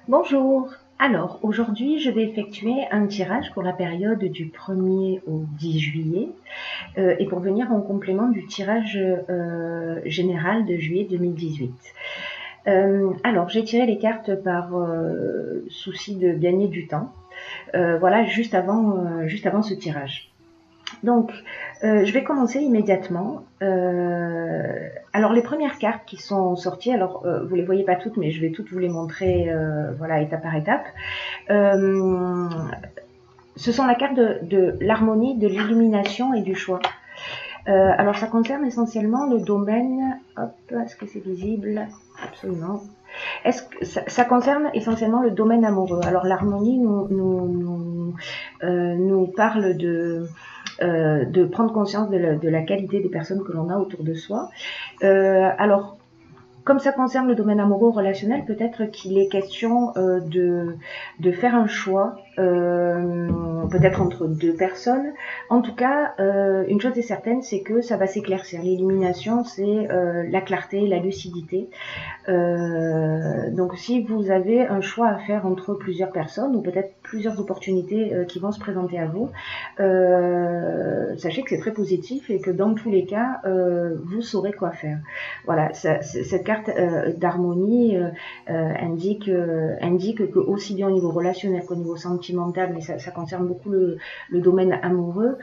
Bonjour. Alors, aujourd'hui, je vais effectuer un tirage pour la période du 1er au 10 juillet et pour venir en complément du tirage général de juillet 2018. Alors, j'ai tiré les cartes par souci de gagner du temps, voilà, juste avant ce tirage. Donc, je vais commencer immédiatement. Alors, les premières cartes qui sont sorties, alors vous les voyez pas toutes, mais je vais toutes vous les montrer, voilà, étape par étape. Ce sont la carte de l'harmonie, de l'illumination et du choix. Alors, ça concerne essentiellement le domaine. Hop, est-ce que c'est visible? Absolument. Est-ce que ça concerne essentiellement le domaine amoureux? Alors, l'harmonie nous parle de prendre conscience de la qualité des personnes que l'on a autour de soi. Alors, comme ça concerne le domaine amoureux relationnel, peut-être qu'il est question de faire un choix, peut-être entre deux personnes. En tout cas, une chose est certaine, c'est que ça va s'éclaircir. L'illumination, c'est la clarté, la lucidité. Donc si vous avez un choix à faire entre plusieurs personnes ou peut-être plusieurs opportunités qui vont se présenter à vous, sachez que c'est très positif et que dans tous les cas, vous saurez quoi faire. Voilà, cette carte d'harmonie indique que aussi bien au niveau relationnel qu'au niveau sentimental, mais ça concerne beaucoup le domaine amoureux,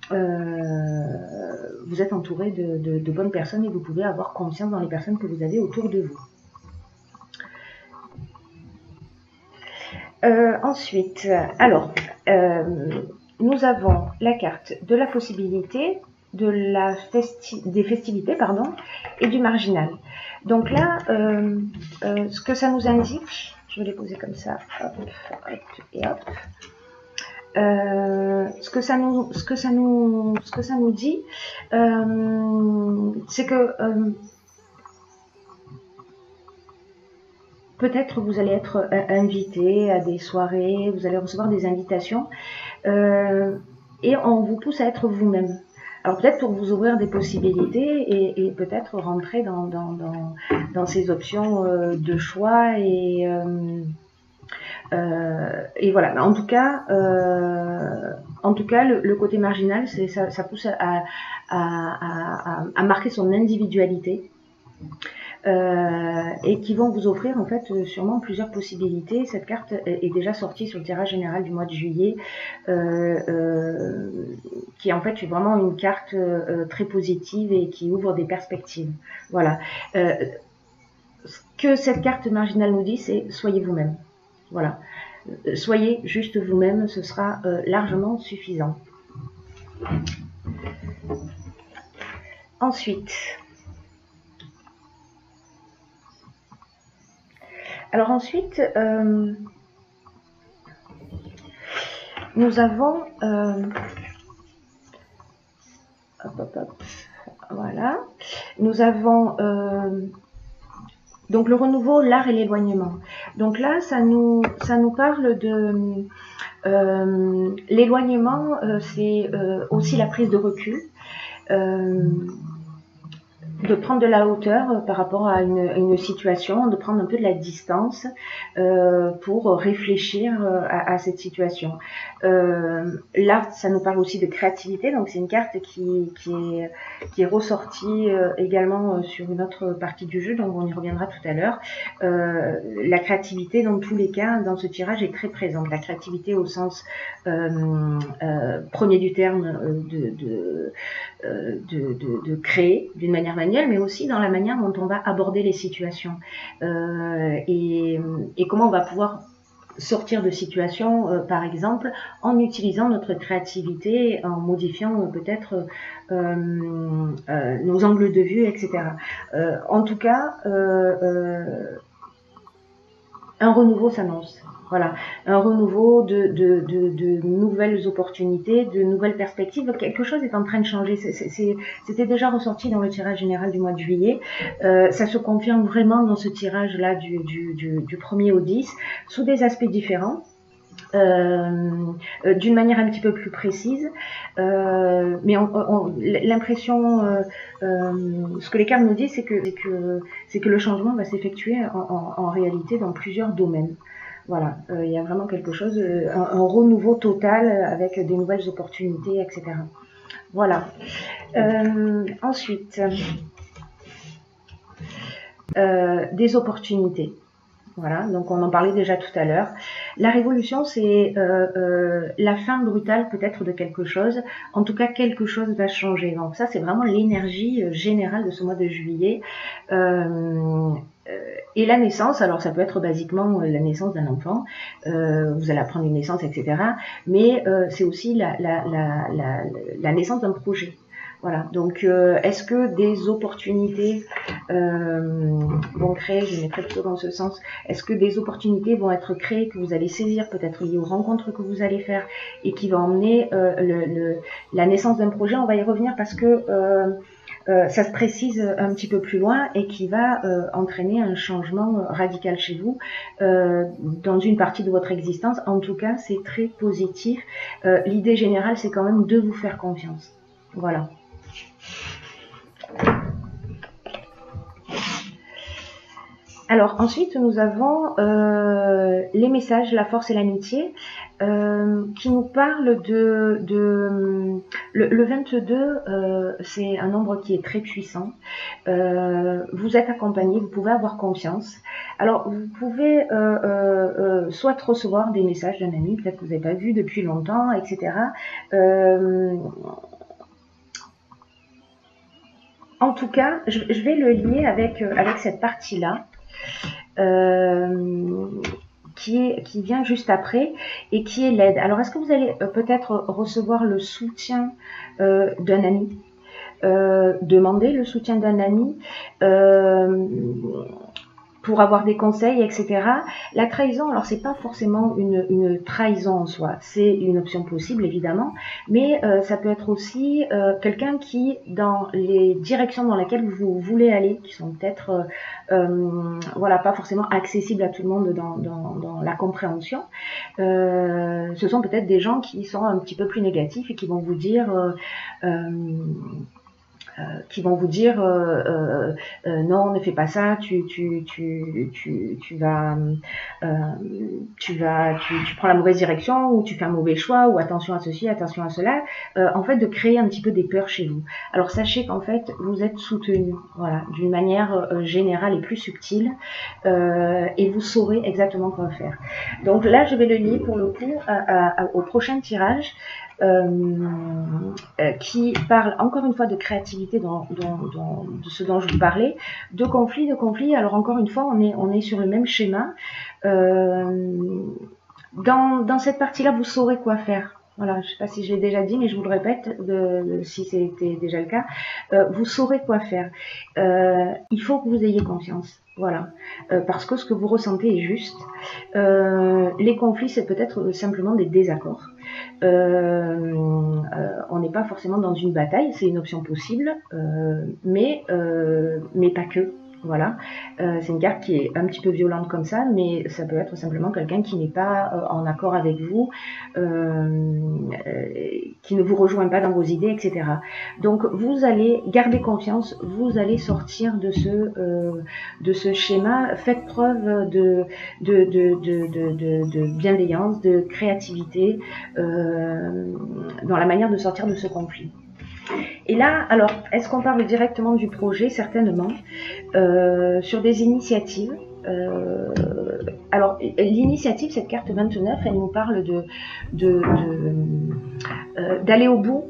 vous êtes entouré de bonnes personnes et vous pouvez avoir confiance dans les personnes que vous avez autour de vous. Ensuite, alors, nous avons la carte de la possibilité, des festivités, pardon, et du marginal. Donc là, ce que ça nous indique, je vais les poser comme ça, hop, hop et hop. Ce que ça nous dit, c'est que peut-être vous allez être invité à des soirées, vous allez recevoir des invitations et on vous pousse à être vous-même. Alors peut-être pour vous ouvrir des possibilités et peut-être rentrer dans ces options de choix et voilà. En tout cas, le côté marginal, ça pousse à marquer son individualité. Et qui vont vous offrir en fait sûrement plusieurs possibilités. Cette carte est déjà sortie sur le tirage général du mois de juillet, qui en fait est vraiment une carte très positive et qui ouvre des perspectives. Voilà. Ce que cette carte marginale nous dit, c'est soyez vous-même. Voilà. Soyez juste vous-même, ce sera largement suffisant. Ensuite, nous avons voilà. Nous avons donc le renouveau, l'art et l'éloignement. Donc là, ça nous parle de l'éloignement, c'est aussi la prise de recul. De prendre de la hauteur par rapport à une situation, de prendre un peu de la distance pour réfléchir à cette situation. Là, ça nous parle aussi de créativité, donc c'est une carte qui est ressortie également sur une autre partie du jeu, donc on y reviendra tout à l'heure. La créativité, dans tous les cas, dans ce tirage est très présente. La créativité au sens premier du terme de créer d'une manière manuelle, mais aussi dans la manière dont on va aborder les situations et comment on va pouvoir sortir de situations, par exemple, en utilisant notre créativité, en modifiant peut-être nos angles de vue, etc. En tout cas, un renouveau s'annonce. Voilà, un renouveau de nouvelles opportunités, de nouvelles perspectives. Quelque chose est en train de changer. C'était déjà ressorti dans le tirage général du mois de juillet. Ça se confirme vraiment dans ce tirage-là du 1er au 10, sous des aspects différents. D'une manière un petit peu plus précise, mais l'impression, ce que les cartes nous disent, c'est que le changement va s'effectuer en réalité dans plusieurs domaines. Voilà, il y a vraiment quelque chose, un renouveau total avec des nouvelles opportunités, etc. Voilà. Ensuite, des opportunités. Voilà, donc on en parlait déjà tout à l'heure. La révolution, c'est la fin brutale peut-être de quelque chose. En tout cas, quelque chose va changer. Donc ça, c'est vraiment l'énergie générale de ce mois de juillet. Et la naissance, alors ça peut être basiquement la naissance d'un enfant, vous allez apprendre une naissance, etc. Mais c'est aussi la naissance d'un projet. Voilà, donc est-ce que des opportunités vont créer, je mettrai plutôt dans ce sens, est-ce que des opportunités vont être créées, que vous allez saisir, peut-être liées aux rencontres que vous allez faire, et qui vont emmener la naissance d'un projet? On va y revenir parce que ça se précise un petit peu plus loin et qui va entraîner un changement radical chez vous dans une partie de votre existence. En tout cas, c'est très positif. L'idée générale, c'est quand même de vous faire confiance. Voilà. Alors ensuite, nous avons les messages, la force et l'amitié, qui nous parlent le 22, c'est un nombre qui est très puissant. Vous êtes accompagné, vous pouvez avoir confiance. Alors, vous pouvez soit recevoir des messages d'un ami, peut-être que vous n'avez pas vu depuis longtemps, etc. En tout cas, je vais le lier avec cette partie-là. Qui vient juste après et qui est l'aide. Alors, est-ce que vous allez peut-être recevoir le soutien d'un ami, demander le soutien d'un ami pour avoir des conseils, etc. La trahison, alors c'est pas forcément une trahison en soi, c'est une option possible évidemment, mais ça peut être aussi quelqu'un qui, dans les directions dans lesquelles vous voulez aller, qui sont peut-être voilà, pas forcément accessibles à tout le monde dans la compréhension, ce sont peut-être des gens qui sont un petit peu plus négatifs et qui vont vous dire non, ne fais pas ça, tu prends la mauvaise direction, ou tu fais un mauvais choix, ou attention à ceci, attention à cela, en fait de créer un petit peu des peurs chez vous. Alors sachez qu'en fait vous êtes soutenu, voilà, d'une manière générale et plus subtile, et vous saurez exactement quoi faire. Donc là je vais le lier pour le coup au prochain tirage, qui parle encore une fois de créativité, de ce dont je vous parlais, de conflit. Alors encore une fois, on est sur le même schéma. Dans cette partie-là, vous saurez quoi faire. Voilà, je ne sais pas si je l'ai déjà dit, mais je vous le répète, si c'était déjà le cas. Vous saurez quoi faire. Il faut que vous ayez confiance. Voilà, parce que ce que vous ressentez est juste. Les conflits, c'est peut-être simplement des désaccords. On n'est pas forcément dans une bataille, c'est une option possible, mais pas que. Voilà, c'est une carte qui est un petit peu violente comme ça, mais ça peut être simplement quelqu'un qui n'est pas en accord avec vous, qui ne vous rejoint pas dans vos idées, etc. Donc vous allez garder confiance, vous allez sortir de ce schéma. Faites preuve de bienveillance, de créativité dans la manière de sortir de ce conflit. Et là, alors, est-ce qu'on parle directement du projet? Certainement. Sur des initiatives. Alors, l'initiative, cette carte 29, elle nous parle d'aller au bout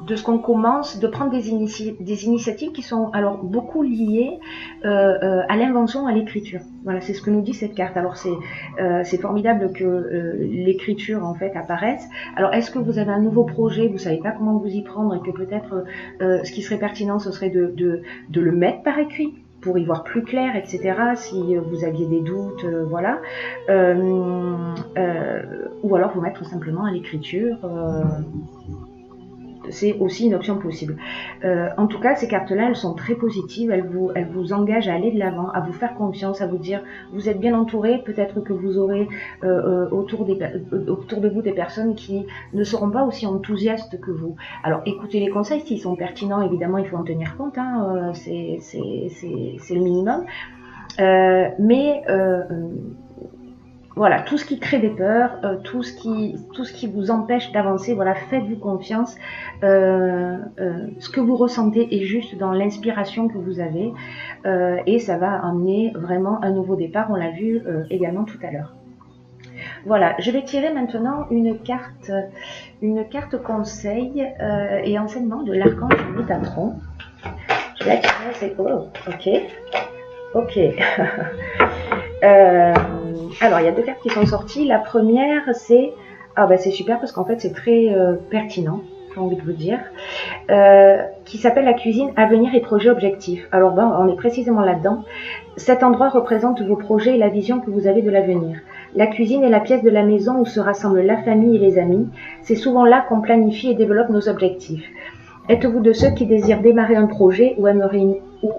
de ce qu'on commence, de prendre des initiatives qui sont alors beaucoup liées à l'invention, à l'écriture. Voilà, c'est ce que nous dit cette carte. Alors c'est formidable que l'écriture en fait apparaisse. Alors est-ce que vous avez un nouveau projet, vous savez pas comment vous y prendre, et que peut-être ce qui serait pertinent, ce serait de le mettre par écrit pour y voir plus clair, etc. Si vous aviez des doutes, voilà. Ou alors vous mettre simplement à l'écriture. C'est aussi une option possible. En tout cas, ces cartes-là, elles sont très positives, elles vous engagent à aller de l'avant, à vous faire confiance, à vous dire, vous êtes bien entouré, peut-être que vous aurez autour de vous des personnes qui ne seront pas aussi enthousiastes que vous. Alors, écoutez les conseils, s'ils sont pertinents, évidemment, il faut en tenir compte, hein, c'est le minimum. Mais voilà, tout ce qui crée des peurs, tout ce qui vous empêche d'avancer, voilà, faites-vous confiance. Ce que vous ressentez est juste dans l'inspiration que vous avez et ça va amener vraiment un nouveau départ, on l'a vu également tout à l'heure. Voilà, je vais tirer maintenant une carte conseil et enseignement de l'archange Métatron. Je vais la tirer, c'est... Oh, ok. Alors, il y a deux cartes qui sont sorties. La première, c'est... Ah ben c'est super parce qu'en fait, c'est très pertinent, j'ai envie de vous dire. Qui s'appelle la cuisine, avenir et projet objectif. Alors, ben, on est précisément là-dedans. Cet endroit représente vos projets et la vision que vous avez de l'avenir. La cuisine est la pièce de la maison où se rassemblent la famille et les amis. C'est souvent là qu'on planifie et développe nos objectifs. Êtes-vous de ceux qui désirent démarrer un projet ou aimeriez-vous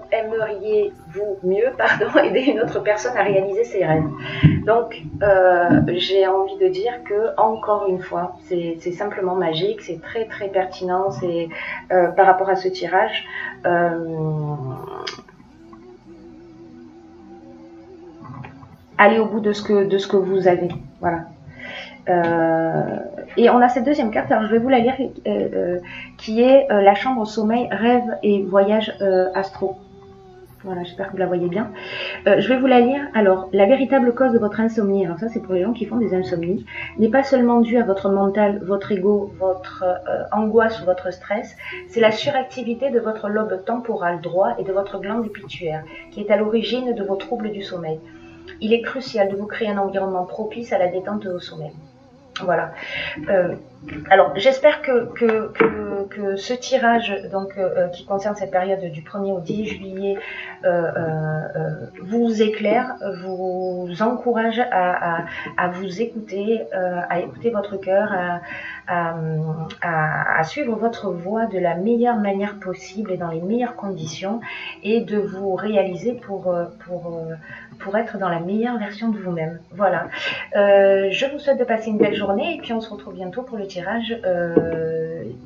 mieux aider une autre personne à réaliser ses rêves? Donc, j'ai envie de dire que, encore une fois, c'est simplement magique, c'est très très pertinent, c'est par rapport à ce tirage. Allez au bout de ce que vous avez, voilà. Et on a cette deuxième carte, alors je vais vous la lire, qui est la chambre sommeil, rêve et voyage astro. Voilà, j'espère que vous la voyez bien. Je vais vous la lire. Alors, la véritable cause de votre insomnie, alors ça c'est pour les gens qui font des insomnies, n'est pas seulement due à votre mental, votre ego, votre angoisse ou votre stress, c'est la suractivité de votre lobe temporal droit et de votre glande pituitaire, qui est à l'origine de vos troubles du sommeil. Il est crucial de vous créer un environnement propice à la détente et au sommeil. Voilà. Alors, j'espère que ce tirage donc, qui concerne cette période du 1er au 10 juillet vous éclaire, vous encourage à vous écouter, à écouter votre cœur, à suivre votre voie de la meilleure manière possible et dans les meilleures conditions et de vous réaliser pour être dans la meilleure version de vous-même. Voilà. Je vous souhaite de passer une belle journée et puis on se retrouve bientôt pour le tirage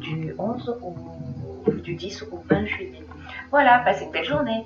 du 11 ou du 10 au 20 juillet. Voilà, passez une belle journée.